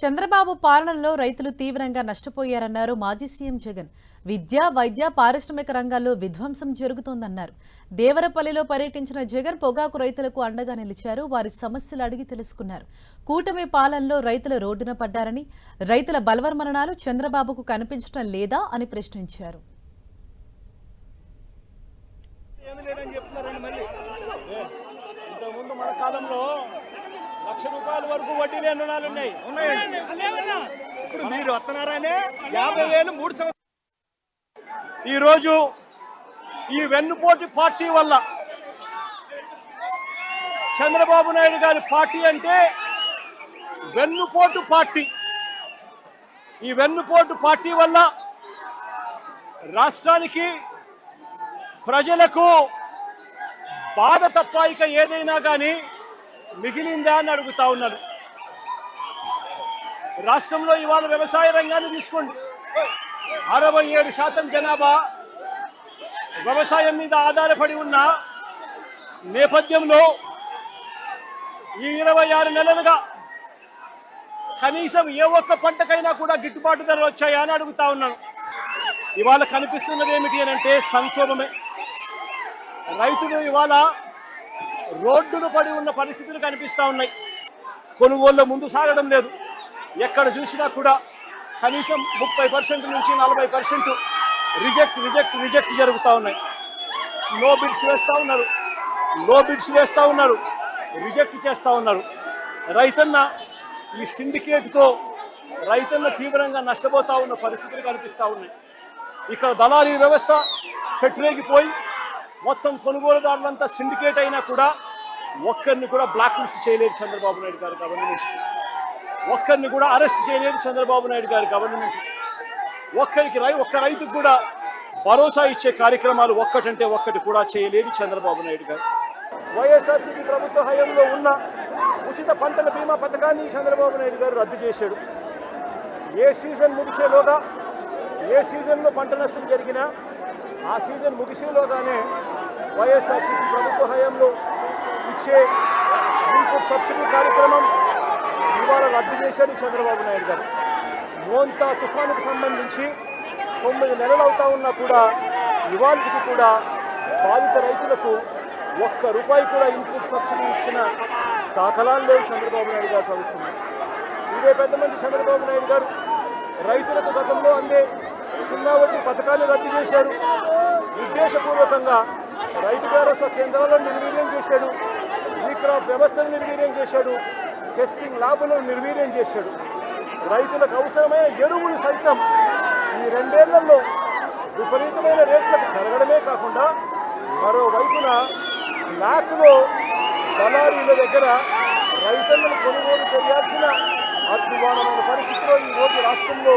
చంద్రబాబు పాలనలో రైతులు తీవ్రంగా నష్టపోయారన్నారు మాజీ సీఎం జగన్. విద్య, వైద్య, పారిశ్రామిక రంగాల్లో విధ్వంసం జరుగుతోందన్నారు. దేవరపల్లిలో పర్యటించిన జగన్ పొగాకు రైతులకు అండగా నిలిచారు. వారి సమస్యలు అడిగి తెలుసుకున్నారు. కూటమి పాలనలో రైతులు రోడ్డున పడ్డారని, రైతుల బలవన్మరణాలు చంద్రబాబుకు కనిపించడం లేదా అని ప్రశ్నించారు. ₹1,00,000 వరకు వడ్డీ లేని రుణాలు ఉన్నాయండి. ఇప్పుడు మీరు వస్తున్నారనే 50,000 3 సంవత్సరాలు. ఈరోజు ఈ వెన్నుపోటు పార్టీ వల్ల చంద్రబాబు నాయుడు గారి పార్టీ అంటే వెన్నుపోటు పార్టీ. ఈ వెన్నుపోటు పార్టీ వల్ల రాష్ట్రానికి ప్రజలకు బాధ తప్ప ఇక ఏదైనా కానీ మిగిలిందా అని అడుగుతా ఉన్నాను. రాష్ట్రంలో ఇవాళ వ్యవసాయ రంగాన్ని తీసుకోండి. 67% జనాభా వ్యవసాయం మీద ఆధారపడి ఉన్న నేపథ్యంలో ఈ 26 నెలలుగా కనీసం ఏ ఒక్క పంటకైనా కూడా గిట్టుబాటు ధరలు వచ్చాయా అని అడుగుతా ఉన్నాను. ఇవాళ కనిపిస్తున్నది ఏమిటి అని అంటే సంక్షోభమే. రైతులు ఇవాళ రోడ్డును పడి ఉన్న పరిస్థితులు కనిపిస్తూ ఉన్నాయి. కొనుగోళ్ళ ముందు సాగడం లేదు. ఎక్కడ చూసినా కూడా కనీసం 30% నుంచి 40% రిజెక్ట్ జరుగుతూ ఉన్నాయి. నో బిడ్స్ వేస్తూ ఉన్నారు, రిజెక్ట్ చేస్తూ ఉన్నారు. రైతన్న ఈ సిండికేట్తో రైతన్న తీవ్రంగా నష్టపోతూ ఉన్న పరిస్థితులు కనిపిస్తూ ఉన్నాయి. ఇక్కడ దళారీ వ్యవస్థ పెట్టిరేగిపోయి మొత్తం కొనుగోలుదారులంతా సిండికేట్ అయినా కూడా ఒక్కరిని కూడా బ్లాక్ లిస్ట్ చేయలేదు చంద్రబాబు నాయుడు గారి గవర్నమెంట్. ఒక్కరిని కూడా అరెస్ట్ చేయలేదు చంద్రబాబు నాయుడు గారి గవర్నమెంట్. ఒక్క రైతుకు కూడా భరోసా ఇచ్చే కార్యక్రమాలు ఒక్కటంటే ఒక్కటి కూడా చేయలేదు చంద్రబాబు నాయుడు గారు. వైఎస్ఆర్సీపీ ప్రభుత్వ హయాంలో ఉన్న ఉచిత పంటల బీమా పథకాన్ని చంద్రబాబు నాయుడు గారు రద్దు చేశాడు. ఏ సీజన్ ముగిసేలోగా, ఏ సీజన్లో పంట నష్టం జరిగినా ఆ సీజన్ ముగిసేలోగానే వైఎస్ఆర్సీపీ ప్రభుత్వ హయాంలో ఇచ్చే ఇన్పుట్ సబ్సిడీ కార్యక్రమం ఇవాళ రద్దు చేశారు చంద్రబాబు నాయుడు గారు. మోంతా తుఫానుకు సంబంధించి 9 నెలలు అవుతా ఉన్నా కూడా ఇవాళకి కూడా బాధిత రైతులకు ₹1 కూడా ఇన్పుట్ సబ్సిడీ ఇచ్చిన దాఖలాలు లేవు చంద్రబాబు నాయుడు గారు ప్రభుత్వం. ఇదే పెద్ద మంది చంద్రబాబు నాయుడు గారు రైతులకు గతంలో అందే 0 వడ్డీ పథకాన్ని రద్దు చేశారు. ఉద్దేశపూర్వకంగా రైతు భరోసా కేంద్రాలను నిర్వీర్యం చేశాడు. ఈ క్రాప్ వ్యవస్థను నిర్వీర్యం చేశాడు. టెస్టింగ్ ల్యాబ్లను నిర్వీర్యం చేశాడు. రైతులకు అవసరమైన ఎరువులు సైతం ఈ 2 ఏళ్లలో విపరీతమైన రేట్లకు పెరగడమే కాకుండా మరోవైపున బ్లాక్లో దళారీల దగ్గర రైతులను కొనుగోలు చేయాల్సిన అద్భుతమైన పరిస్థితిలో ఈరోజు రాష్ట్రంలో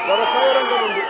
వ్యవసాయ రంగం ఉంది.